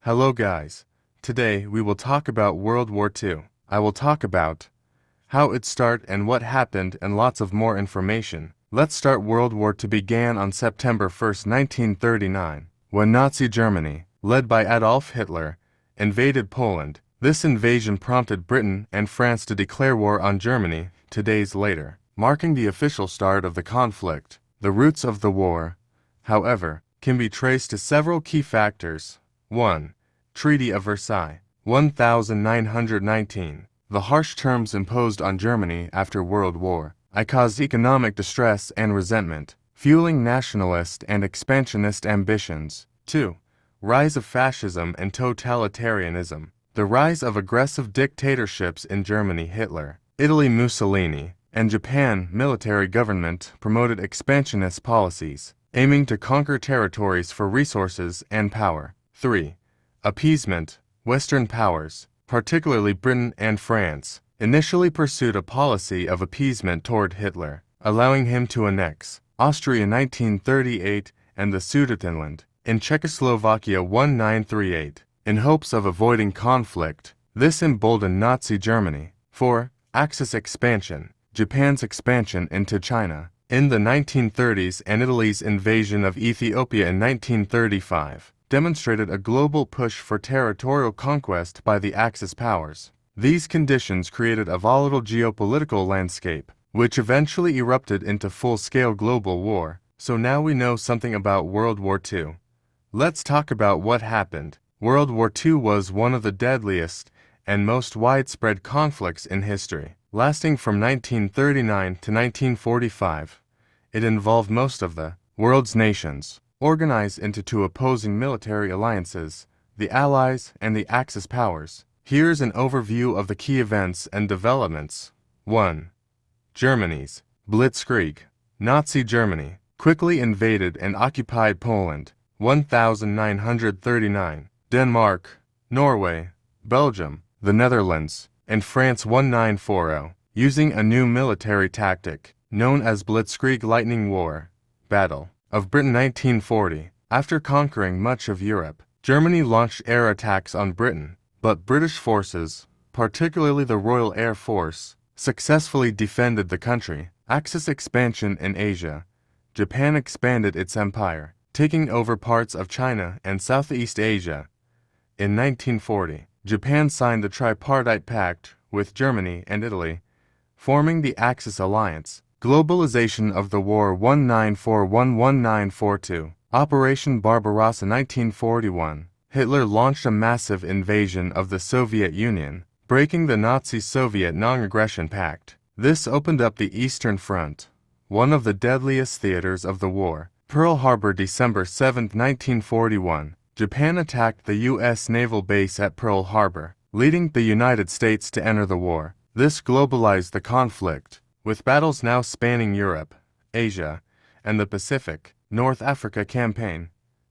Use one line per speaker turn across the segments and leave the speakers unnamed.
Hello guys. Today we will talk about World War II. I will talk about how it started and what happened and lots of more information. Let's start. World War II began on September 1st, 1939, when Nazi Germany, led by Adolf Hitler, invaded Poland. This invasion prompted Britain and France to declare war on Germany 2 days later, marking the official start of the conflict. The roots of the war, however, can be traced to several key factors. 1. Treaty of Versailles, 1919. The harsh terms imposed on Germany after World War I caused economic distress and resentment, fueling nationalist and expansionist ambitions. 2. Rise of fascism and totalitarianism. The rise of aggressive dictatorships in Germany, Hitler, Italy, Mussolini, and Japan military government promoted expansionist policies, aiming to conquer territories for resources and power. 3. Appeasement. Western powers, particularly Britain and France, initially pursued a policy of appeasement toward Hitler, allowing him to annex Austria in 1938 and the Sudetenland in Czechoslovakia 1938, in hopes of avoiding conflict. This emboldened Nazi Germany. 4. Axis expansion. Japan's expansion into China in the 1930s and Italy's invasion of Ethiopia in 1935 demonstrated a global push for territorial conquest by the Axis powers. These conditions created a volatile geopolitical landscape, which eventually erupted into full-scale global war. So now we know something about World War II. Let's talk about what happened. World War II was one of the deadliest and most widespread conflicts in history, lasting from 1939 to 1945. It involved most of the world's nations, organized into two opposing military alliances, the Allies and the Axis powers. Here's an overview of the key events and developments. 1. Germany's Blitzkrieg. Nazi Germany quickly invaded and occupied Poland, 1939, Denmark, Norway, Belgium, the Netherlands, and France 1940, using a new military tactic known as Blitzkrieg Lightning War. Battle of Britain 1940. After conquering much of Europe, Germany launched air attacks on Britain, but British forces, particularly the Royal Air Force, successfully defended the country. Axis expansion in Asia. Japan expanded its empire, taking over parts of China and Southeast Asia. In 1940, Japan signed the Tripartite Pact with Germany and Italy, forming the Axis alliance. Globalization of the war 1941-1942. Operation Barbarossa 1941. Hitler launched a massive invasion of the Soviet Union, breaking the Nazi-Soviet Non-Aggression Pact. This opened up the Eastern Front, one of the deadliest theaters of the war. Pearl Harbor, December 7, 1941. Japan attacked the U.S. naval base at Pearl Harbor, leading the United States to enter the war. This globalized the conflict, with battles now spanning Europe, Asia, and the Pacific. North Africa Campaign.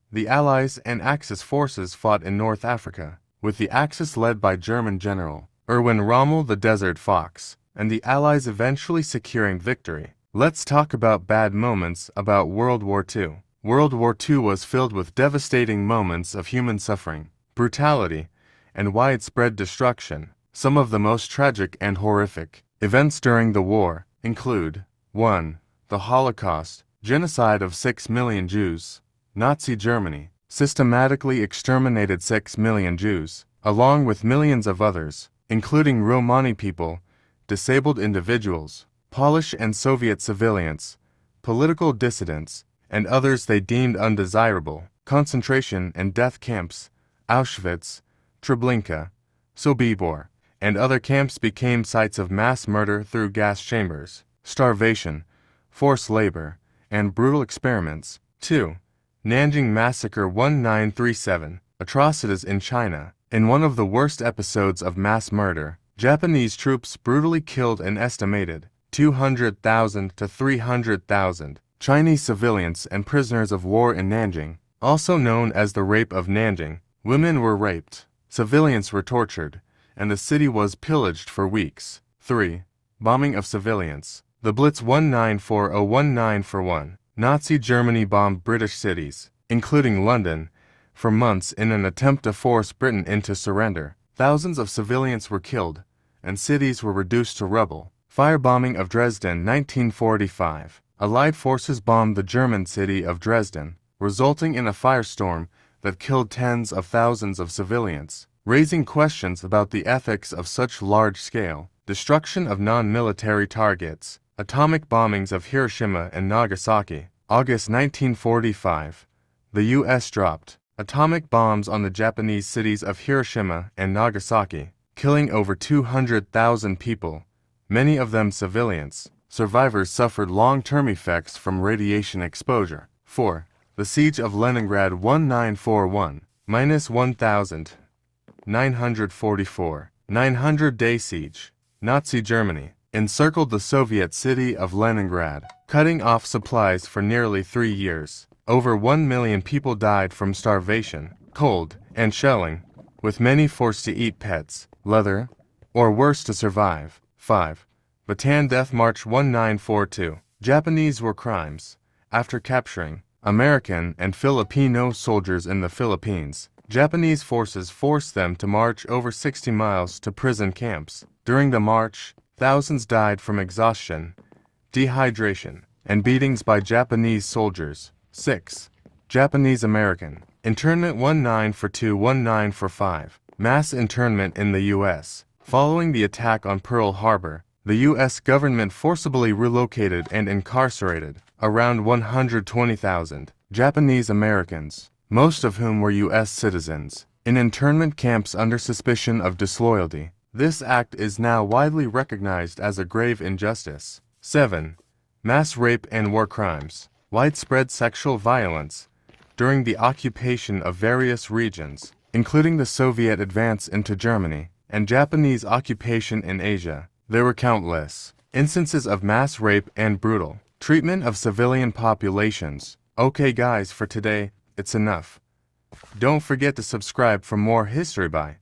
The Allies and Axis forces fought in North Africa, with the Axis led by German General Erwin Rommel the Desert Fox, and the Allies eventually securing victory. Let's talk about bad moments about World War II. World War II was filled with devastating moments of human suffering, brutality, and widespread destruction. Some of the most tragic and horrific events during the war include 1. The Holocaust, genocide of 6 million Jews. Nazi Germany systematically exterminated 6 million Jews, along with millions of others, including Romani people, disabled individuals, Polish and Soviet civilians, political dissidents, and others they deemed undesirable. Concentration and death camps, Auschwitz, Treblinka, Sobibor, and other camps became sites of mass murder through gas chambers, starvation, forced labor, and brutal experiments. 2. Nanjing Massacre 1937. Atrocities in China. In one of the worst episodes of mass murder, Japanese troops brutally killed an estimated 200,000 to 300,000 Chinese civilians and prisoners of war in Nanjing, also known as the Rape of Nanjing. Women were raped, civilians were tortured, and the city was pillaged for weeks. 3. Bombing of civilians. The Blitz 1940-1941. Nazi Germany bombed British cities, including London, for months in an attempt to force Britain into surrender. Thousands of civilians were killed, and cities were reduced to rubble. Firebombing of Dresden 1945. Allied forces bombed the German city of Dresden, resulting in a firestorm that killed tens of thousands of civilians, raising questions about the ethics of such large-scale destruction of non-military targets. Atomic bombings of Hiroshima and Nagasaki. August 1945. The U.S. dropped atomic bombs on the Japanese cities of Hiroshima and Nagasaki, killing over 200,000 people, many of them civilians. Survivors suffered long-term effects from radiation exposure. 4. The Siege of Leningrad 1941, -1944. 900-day siege. Nazi Germany encircled the Soviet city of Leningrad, cutting off supplies for nearly 3 years. Over 1 million people died from starvation, cold, and shelling, with many forced to eat pets, leather, or worse to survive. 5. Bataan Death March 1942. Japanese war crimes. After capturing American and Filipino soldiers in the Philippines, Japanese forces forced them to march over 60 miles to prison camps. During the march, thousands died from exhaustion, dehydration, and beatings by Japanese soldiers. 6. Japanese-American internment 1942-1945. Mass internment in the U.S. Following the attack on Pearl Harbor, the U.S. government forcibly relocated and incarcerated around 120,000 Japanese Americans, most of whom were U.S. citizens, in internment camps under suspicion of disloyalty. This act is now widely recognized as a grave injustice. 7. Mass rape and war crimes. Widespread sexual violence during the occupation of various regions, including the Soviet advance into Germany and Japanese occupation in Asia. There were countless instances of mass rape and brutal treatment of civilian populations. Okay guys, for today, it's enough. Don't forget to subscribe for more History By.